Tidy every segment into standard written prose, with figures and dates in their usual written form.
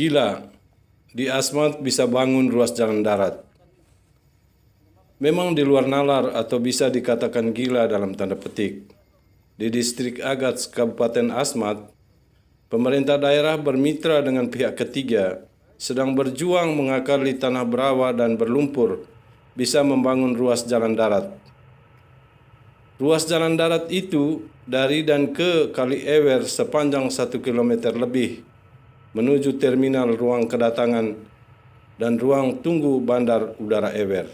Gila, di Asmat bisa bangun ruas jalan darat. Memang di luar nalar atau bisa dikatakan gila dalam tanda petik. Di distrik Agats, Kabupaten Asmat, pemerintah daerah bermitra dengan pihak ketiga sedang berjuang mengakali tanah berawa dan berlumpur bisa membangun ruas jalan darat. Ruas jalan darat itu dari dan ke Kali Ewer sepanjang 1 km lebih menuju terminal ruang kedatangan dan ruang tunggu Bandar Udara Ewer.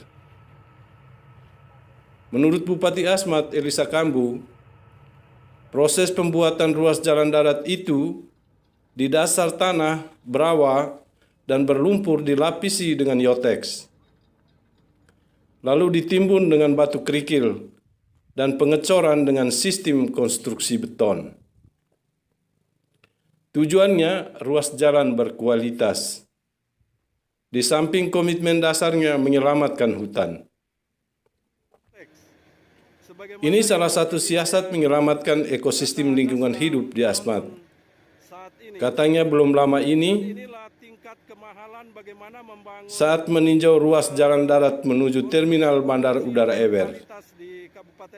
Menurut Bupati Asmat, Elisa Kambu, proses pembuatan ruas jalan darat itu di dasar tanah berawa dan berlumpur dilapisi dengan yotex, lalu ditimbun dengan batu kerikil dan pengecoran dengan sistem konstruksi beton. Tujuannya ruas jalan berkualitas. Di samping komitmen dasarnya menyelamatkan hutan. Ini salah satu siasat menyelamatkan ekosistem lingkungan hidup di Asmat. Katanya belum lama ini, saat meninjau ruas jalan darat menuju terminal Bandar Udara Ewer.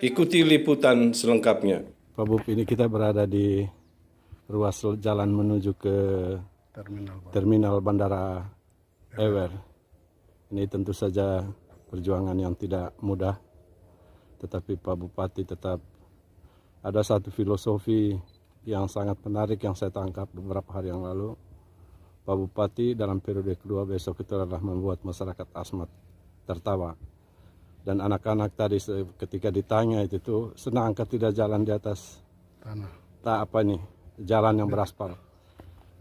Ikuti liputan selengkapnya. Pak Bub, ini kita berada di ruas jalan menuju ke terminal Bandara Ewer. Ini tentu saja perjuangan yang tidak mudah. Tetapi Pak Bupati tetap ada satu filosofi yang sangat menarik yang saya tangkap beberapa hari yang lalu. Pak Bupati dalam periode kedua besok itu adalah membuat masyarakat Asmat tertawa. Dan anak-anak tadi ketika ditanya itu senang tidak jalan di atas tanah. Jalan yang beraspal.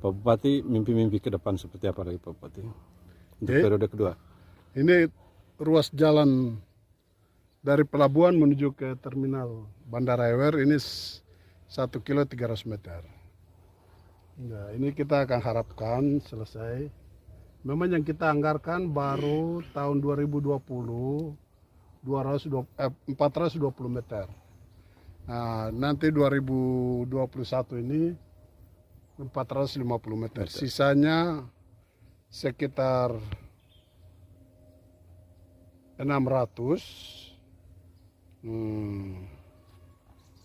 Pak Bupati mimpi-mimpi ke depan seperti apa lagi Pak Bupati? Untuk periode kedua. Ini ruas jalan dari pelabuhan menuju ke terminal Bandara Ewer ini 1 kilo 300 meter. Nah, ini kita akan harapkan selesai. Memang yang kita anggarkan baru tahun 2020 420 meter. Nah, nanti 2021 ini 450 meter. Sisanya sekitar 600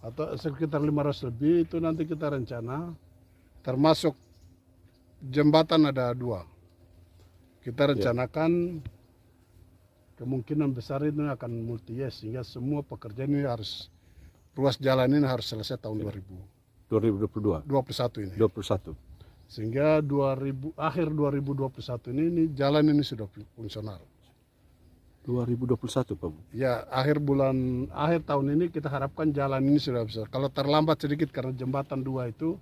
atau sekitar 500 lebih itu nanti kita rencana, termasuk jembatan ada 2. Kita rencanakan kemungkinan besar itu akan multi-yes sehingga semua pekerjaan ini harus, ruas jalan ini harus selesai tahun 2021 ini. 21. Sehingga akhir 2021 ini jalan ini sudah fungsional. 2021 Pak Bu? Ya, akhir tahun ini kita harapkan jalan ini sudah bisa. Kalau terlambat sedikit karena jembatan 2 itu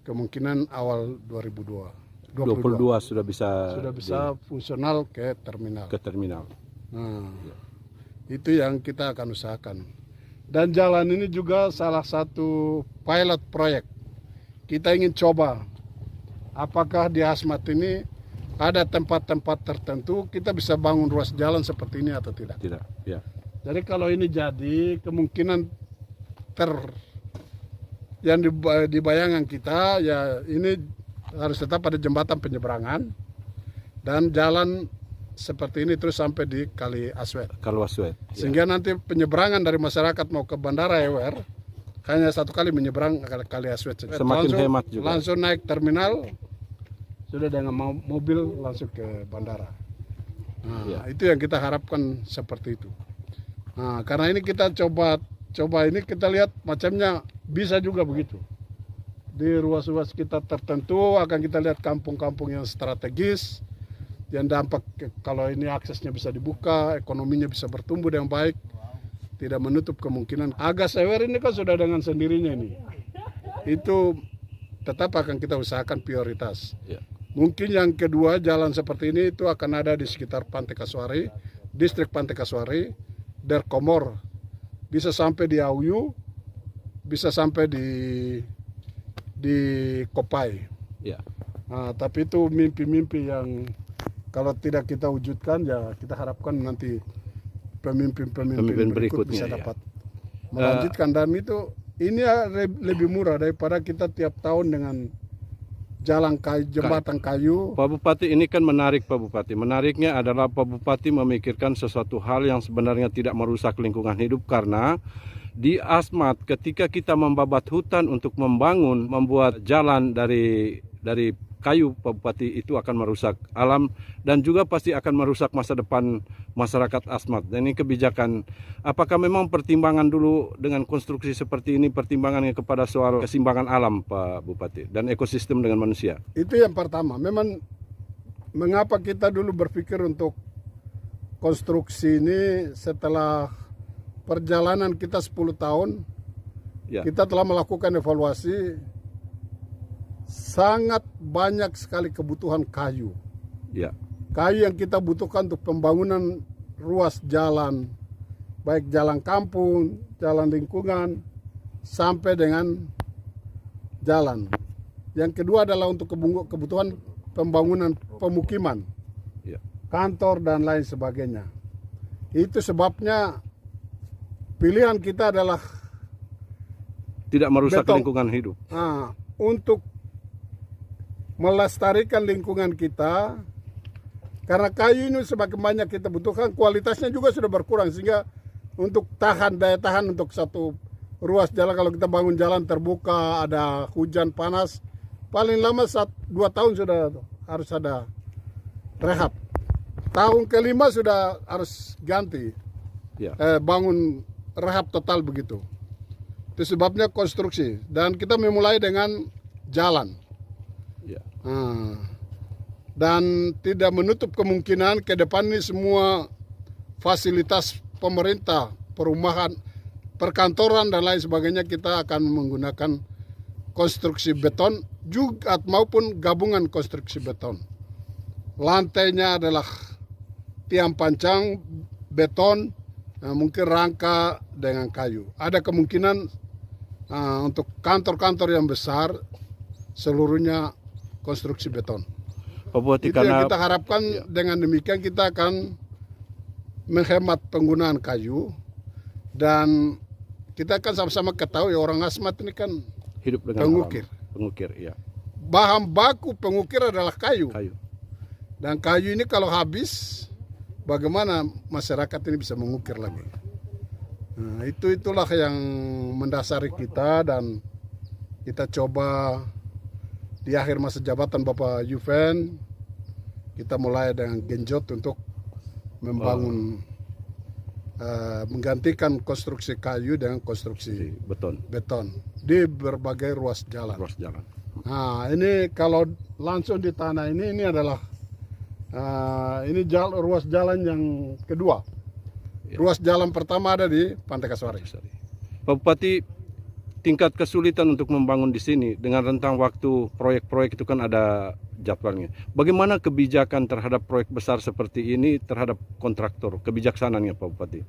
kemungkinan awal 2022 sudah bisa fungsional ke terminal. Nah, itu yang kita akan usahakan. Dan jalan ini juga salah satu pilot proyek. Kita ingin coba apakah di Asmat ini ada tempat-tempat tertentu kita bisa bangun ruas jalan seperti ini atau tidak. Ya. Jadi kalau ini jadi kemungkinan yang di bayangan kita ya ini harus tetap ada jembatan penyeberangan dan jalan seperti ini terus sampai di Kali Aswet. Sehingga nanti penyeberangan dari masyarakat mau ke Bandara Ewer hanya 1 kali menyeberang Kali Aswet. Semakin hemat juga. Langsung naik terminal, sudah dengan mobil langsung ke bandara. Nah, itu yang kita harapkan seperti itu. Nah, karena ini kita coba ini kita lihat macamnya bisa juga begitu. Di ruas-ruas kita tertentu akan kita lihat kampung-kampung yang strategis, yang dampak kalau ini aksesnya bisa dibuka, ekonominya bisa bertumbuh dengan baik, tidak menutup kemungkinan. Agats Ewer ini kan sudah dengan sendirinya ini. Itu tetap akan kita usahakan prioritas. Mungkin yang kedua jalan seperti ini itu akan ada di sekitar Pantai Kasuari, distrik Pantai Kasuari, Derkomor, bisa sampai di Auyu, bisa sampai di Kopai. Nah, tapi itu mimpi-mimpi yang kalau tidak kita wujudkan ya kita harapkan nanti pemimpin berikut bisa dapat melanjutkan. Dan itu ini lebih murah daripada kita tiap tahun dengan jalan kayu, jembatan kayu. Pak Bupati, ini kan menarik Pak Bupati. Menariknya adalah Pak Bupati memikirkan sesuatu hal yang sebenarnya tidak merusak lingkungan hidup, karena di Asmat ketika kita membabat hutan untuk membuat jalan dari kayu, Pak Bupati, itu akan merusak alam dan juga pasti akan merusak masa depan masyarakat Asmat. Dan ini kebijakan, apakah memang pertimbangan dulu dengan konstruksi seperti ini, pertimbangannya kepada soal keseimbangan alam Pak Bupati dan ekosistem dengan manusia? Itu yang pertama. Memang mengapa kita dulu berpikir untuk konstruksi ini setelah perjalanan kita 10 tahun, Ya. kita telah melakukan evaluasi. Sangat banyak sekali kebutuhan kayu. Ya. Kayu yang kita butuhkan untuk pembangunan ruas jalan, baik jalan kampung, jalan lingkungan, sampai dengan jalan. Yang kedua adalah untuk kebutuhan pembangunan pemukiman, Ya. kantor dan lain sebagainya. Itu sebabnya pilihan kita adalah Tidak merusak beton. lingkungan hidup. Untuk melestarikan lingkungan kita, karena kayu ini semakin banyak kita butuhkan, kualitasnya juga sudah berkurang, sehingga untuk daya tahan untuk satu ruas jalan, kalau kita bangun jalan terbuka, ada hujan panas, paling lama 2 tahun sudah harus ada rehab. Tahun kelima sudah harus ganti, Ya. bangun rehab total begitu. Itu sebabnya konstruksi, dan kita memulai dengan jalan. Ya. Dan tidak menutup kemungkinan ke depan ini semua fasilitas pemerintah, perumahan, perkantoran dan lain sebagainya kita akan menggunakan konstruksi beton juga maupun gabungan konstruksi beton. Lantainya adalah tiang pancang beton, mungkin rangka dengan kayu. Ada kemungkinan untuk kantor-kantor yang besar seluruhnya konstruksi beton. Pak Bupati, Itu karena yang kita harapkan, dengan demikian kita akan menghemat penggunaan kayu, dan kita akan sama-sama ketahui orang Asmat ini kan hidup dengan pengukir. alam. Pengukir, ya. Bahan baku pengukir adalah kayu. Kayu. Dan kayu ini kalau habis, bagaimana masyarakat ini bisa mengukir lagi? Nah, itulah yang mendasari kita, dan kita coba di akhir masa jabatan Bapak Yuven, kita mulai dengan genjot untuk membangun, menggantikan konstruksi kayu dengan konstruksi beton di berbagai ruas jalan. Nah, ini kalau langsung di tanah ini adalah ini ruas jalan yang kedua. Ya. Ruas jalan pertama ada di Pantai Kasuari. Pak Bupati, tingkat kesulitan untuk membangun di sini dengan rentang waktu proyek-proyek itu kan ada jadwalnya. Bagaimana kebijakan terhadap proyek besar seperti ini terhadap kontraktor, kebijaksanaannya Pak Bupati?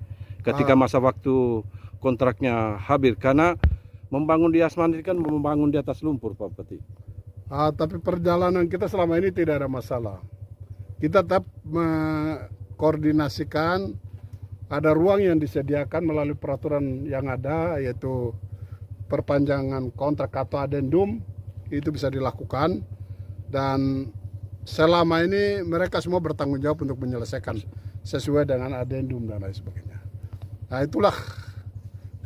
Ketika masa waktu kontraknya habis, karena membangun di Asmat ini kan membangun di atas lumpur Pak Bupati. Tapi perjalanan kita selama ini tidak ada masalah. Kita tetap mengkoordinasikan, ada ruang yang disediakan melalui peraturan yang ada, yaitu perpanjangan kontrak atau adendum, itu bisa dilakukan, dan selama ini mereka semua bertanggung jawab untuk menyelesaikan sesuai dengan adendum dan lain sebagainya. Nah, itulah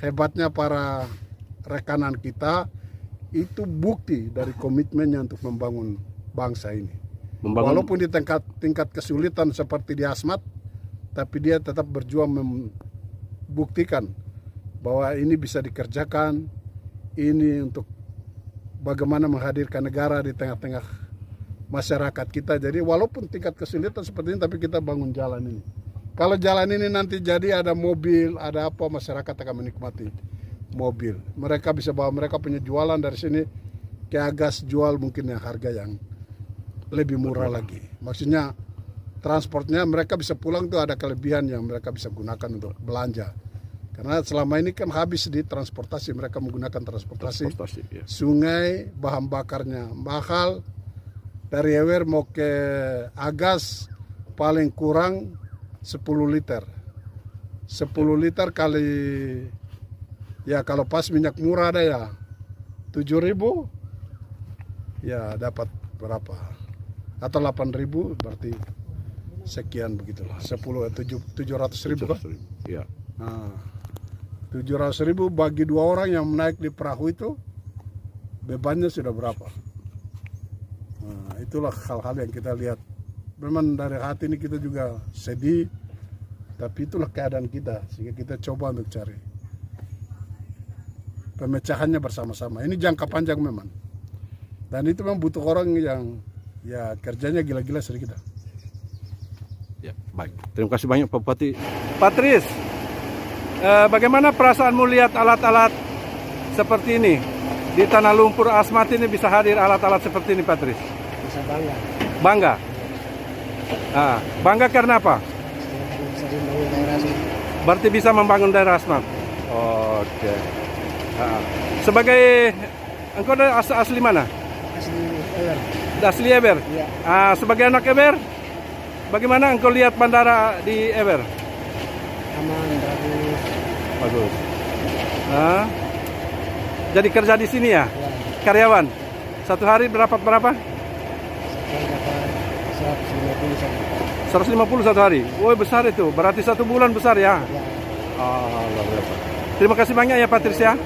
hebatnya para rekanan kita, itu bukti dari komitmennya untuk membangun bangsa ini. Walaupun di tingkat kesulitan seperti di Asmat, tapi dia tetap berjuang membuktikan bahwa ini bisa dikerjakan, ini untuk bagaimana menghadirkan negara di tengah-tengah masyarakat kita. Jadi walaupun tingkat kesulitan seperti ini, tapi kita bangun jalan ini. Kalau jalan ini nanti jadi ada mobil, ada apa, masyarakat akan menikmati mobil. Mereka bisa bawa, mereka punya jualan dari sini ke Agas, jual mungkin yang harga yang lebih murah lagi. Maksudnya transportnya mereka bisa pulang tuh ada kelebihan yang mereka bisa gunakan untuk belanja. Karena selama ini kan habis di transportasi, mereka menggunakan transportasi Ya. sungai, bahan bakarnya mahal. Dari Ewer mau ke Agas paling kurang 10 liter. 10 liter kali, ya kalau pas minyak murah ada ya 7.000, ya dapat berapa? Atau 8.000 berarti sekian begitulah. 700.000 kan? Iya. Nah, 700.000 bagi 2 orang yang naik di perahu itu bebannya sudah berapa? Nah, itulah hal-hal yang kita lihat. Memang dari hati ini kita juga sedih, tapi itulah keadaan kita, sehingga kita coba untuk cari pemecahannya bersama-sama. Ini jangka panjang memang, dan itu memang butuh orang yang ya kerjanya gila-gila seperti kita. Ya, baik. Terima kasih banyak Pak Bupati. Patris, bagaimana perasaanmu lihat alat-alat seperti ini? Di Tanah Lumpur Asmat ini bisa hadir alat-alat seperti ini, Patris? Bisa bangga. Bangga? Bangga karena apa? Bisa membangun daerah sini. Berarti bisa membangun daerah Asmat? Oke. Sebagai, engkau asli mana? Asli Ewer. Asli Eber? Iya. Sebagai anak Eber, bagaimana engkau lihat bandara di Eber? Aman, bagus. Bagus. Jadi kerja di sini ya? Ya. Karyawan? Satu hari berapa? Sekarang dapat 150 satu. 150 satu hari? Woi besar itu, berarti 1 bulan besar ya? Ya. Luar biasa. Terima kasih banyak ya Patricia.